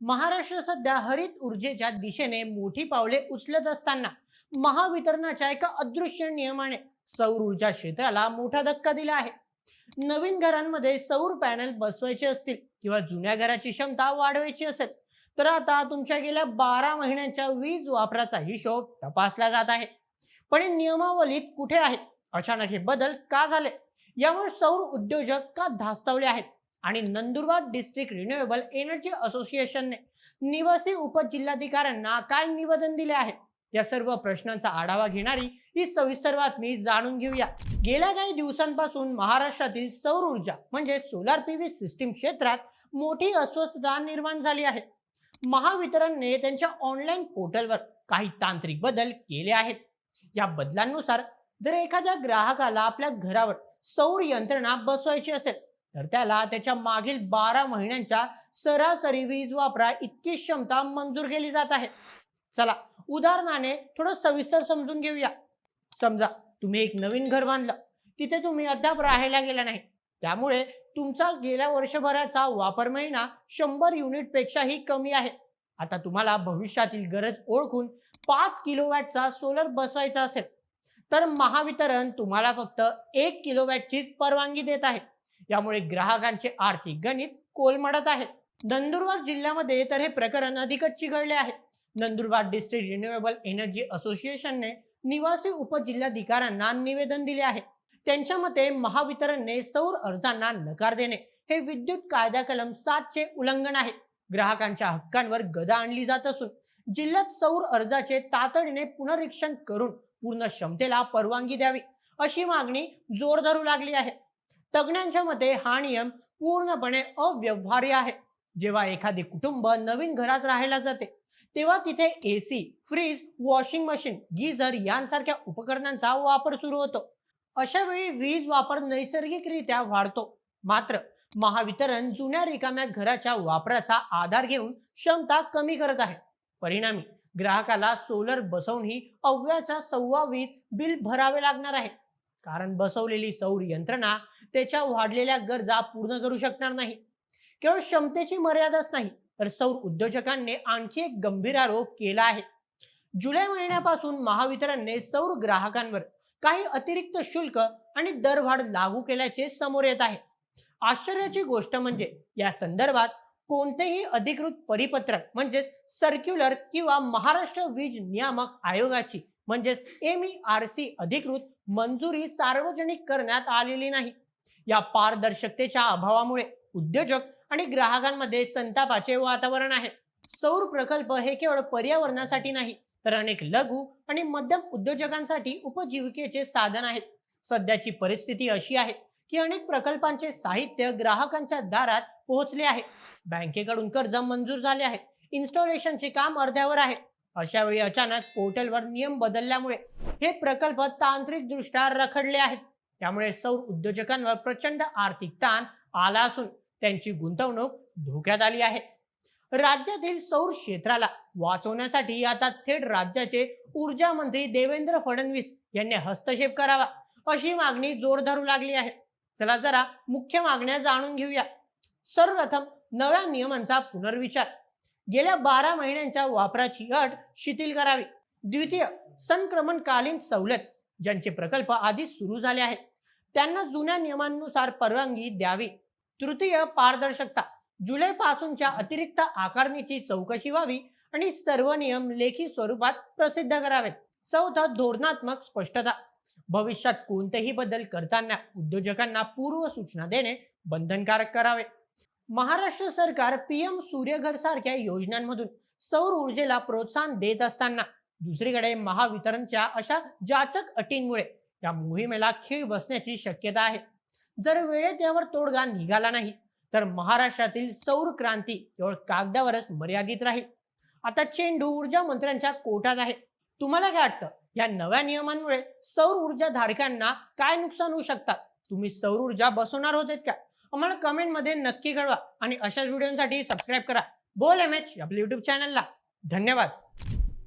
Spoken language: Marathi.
महाराष्ट्र सध्या हरित ऊर्जेच्या दिशेने मोठी पावले उचलत असताना महावितरणाच्या एका अदृश्य नियमाने सौर ऊर्जा क्षेत्राला मोठा धक्का दिला आहे. नवीन घरांमध्ये सौर पॅनल बसवायचे असतील किंवा जुन्या घराची क्षमता वाढवायची असेल तर आता तुमच्या गेल्या 12 महिन्यांच्या वीज वापराचा हिशोब तपासला जात आहे. पण हे नियमावलीत कुठे आहे? अचानक हे बदल का झाले? यामुळे सौर उद्योजक का धास्तावले आहेत? आणि नंदुरबार डिस्ट्रिक्ट रिन्युएबल एनर्जी असोसिएशनने निवासी उपजिल्हाधिकाऱ्यांना काय निवेदन दिले आहे, या सर्व प्रश्नांचा आढावा घेणारी ही सविस्तर बातमी जाणून घेऊया. गेल्या काही दिवसांपासून महाराष्ट्रातील सौर ऊर्जा म्हणजे सोलार पीव्ही सिस्टीम क्षेत्रात मोठी अस्वस्थता निर्माण झाली आहे. महावितरणने त्यांच्या ऑनलाईन पोर्टलवर काही तांत्रिक बदल केले आहेत. या बदलांनुसार जर एखाद्या ग्राहकाला आपल्या घरावर सौर यंत्रणा बसवायची असेल तर त्याला त्याच्या मागील 12 महिन्यांच्या सरासरी वीज वापरा इतकी क्षमता मंजूर केली जात आहे. चला उदाहरणाने थोडं सविस्तर समजून घेऊया. समजा तुम्ही एक नवीन घर बांधलं, तिथे तुम्ही अद्याप राहायला गेला नाही, त्यामुळे तुमचा गेल्या वर्षभराचा वापर महिना 100 युनिट पेक्षाही कमी आहे. आता तुम्हाला भविष्यातील गरज ओळखून 5 किलोवॅटचा सोलर बसवायचा असेल तर महावितरण तुम्हाला फक्त 1 किलोवॅटचीच परवानगी देत आहे. यामुळे ग्राहकांचे आर्थिक गणित कोलमडत आहे. नंदुरबार जिल्ह्यामध्ये तर हे प्रकरण अधिकच चिघळले आहे. नंदुरबार डिस्ट्रिक्ट रिन्युएबल एनर्जी असोसिएशनने निवासी उपजिल्हाधिकाऱ्यांना निवेदन दिले आहे. त्यांच्या मते महावितरणने सौर अर्जांना नकार देणे हे विद्युत कायदा कलम 7 उल्लंघन आहे. ग्राहकांच्या हक्कांवर गदा आणली जात असून जिल्ह्यात सौर अर्जाचे तातडीने पुनरीक्षण करून पूर्ण क्षमतेला परवानगी द्यावी अशी मागणी जोर धरू लागली आहे. तज्ञांच्या मते हा नियम पूर्णपणे अव्यवहार्य आहे. जेव्हा एखादे कुटुंब नवीन घरात राहायला जाते तेव्हा तिथे AC, fridge, washing machine, geyser यांसारख्या उपकरणांचा वापर सुरू होतो. अशा वेळी वीज वापर नैसर्गिकरित्या वाढतो. मात्र महावितरण जुन्या रिकाम्या घराच्या वापराचा आधार घेऊन क्षमता कमी करत आहे. परिणामी ग्राहकाला सोलर बसवूनही अव्याचा 1.25 वीज बिल भरावे लागणार आहे. कारण बसवलेली सौर यंत्रणा त्याच्या वाढलेल्या गरजा पूर्ण करू शकणार नाही. केवळ क्षमतेची मर्यादाच नाही तर सौर उद्योजकांनी आणखी एक गंभीर आरोप केला आहे. जुलै महिन्यापासून महावितरणने सौर ग्राहकांवर काही अतिरिक्त शुल्क आणि दरवाढ लागू केल्याचे समोर येत आहे. आश्चर्याची गोष्ट म्हणजे या संदर्भात कोणतेही अधिकृत परिपत्रक म्हणजेच सर्क्युलर किंवा महाराष्ट्र वीज नियामक आयोगाची म्हणजेच MERC अधिकृत मंजुरी सार्वजनिक करण्यात आलेली नाही. या पारदर्शकतेच्या अभावामुळे उद्योजक आणि ग्राहकांमध्ये संतापाचे वातावरण आहे. सौर प्रकल्प हे केवळ पर्यावरणासाठी नाही तर अनेक लघु आणि मध्यम उद्योजकांसाठी उपजीविकेचे साधन आहेत. सध्याची परिस्थिती अशी आहे की अनेक प्रकल्पांचे साहित्य ग्राहकांच्या दारात पोहोचले आहे. बँकेकडून कर्ज मंजूर झाले आहे. इन्स्टॉलेशनचे काम अर्ध्यावर आहे. अशा वेळी अचानक पोर्टलवर नियम बदलल्यामुळे हे प्रकल्प तांत्रिक दृष्ट्या रखडले आहेत. त्यामुळे सौर उद्योजकांवर प्रचंड आर्थिक ताण आला असून त्यांची गुंतवणूक धोक्यात आली आहे. राज्यातील सौर क्षेत्राला वाचवण्यासाठी आता थेट राज्याचे ऊर्जा मंत्री देवेंद्र फडणवीस यांनी हस्तक्षेप करावा अशी मागणी जोर धरू लागली आहे. चला जरा मुख्य मागण्या जाणून घेऊया. सर्वप्रथम नव्या नियमांचा पुनर्विचार. गेल्या 12 महिन्यांच्या वापराची अट शिथिल करावी. द्वितीय, संक्रमणकालीन सवलत. ज्यांचे प्रकल्प आधीच सुरू झाले आहेत त्यांना जुन्या नियमांनुसार परवानगी द्यावी. तृतीय, पारदर्शकता. जुलै पासूनच्या अतिरिक्त आकारणीची चौकशी व्हावी आणि सर्व नियम लेखी स्वरूपात प्रसिद्ध करावेत. चौथं, धोरणात्मक स्पष्टता. भविष्यात कोणतेही बदल करताना उद्योजकांना पूर्व सूचना देणे बंधनकारक करावे. महाराष्ट्र सरकार PM सूर्यघर सारख्या योजनांमधून सौर ऊर्जेला प्रोत्साहन देत असताना दुसरीकडे महावितरणच्या अशा जाचक अटींमुळे या मोहिमेला खीळ बसण्याची शक्यता आहे. जर वेळेत यावर तोडगा निघाला नाही तर महाराष्ट्रातील सौर क्रांती केवळ कागदावरच मर्यादित राहील. आता चेंडू ऊर्जा मंत्र्यांच्या कोर्टात आहे. तुम्हाला काय वाटतं, या नव्या नियमांमुळे सौर ऊर्जा धारकांना काय नुकसान होऊ शकतात? तुम्ही सौर ऊर्जा बसवणार होते का? आम्हाला कमेंट मध्ये नक्की कळवा आणि अशाच व्हिडिओसाठी सबस्क्राईब करा बोल MH आपल्या YouTube चॅनलला. धन्यवाद.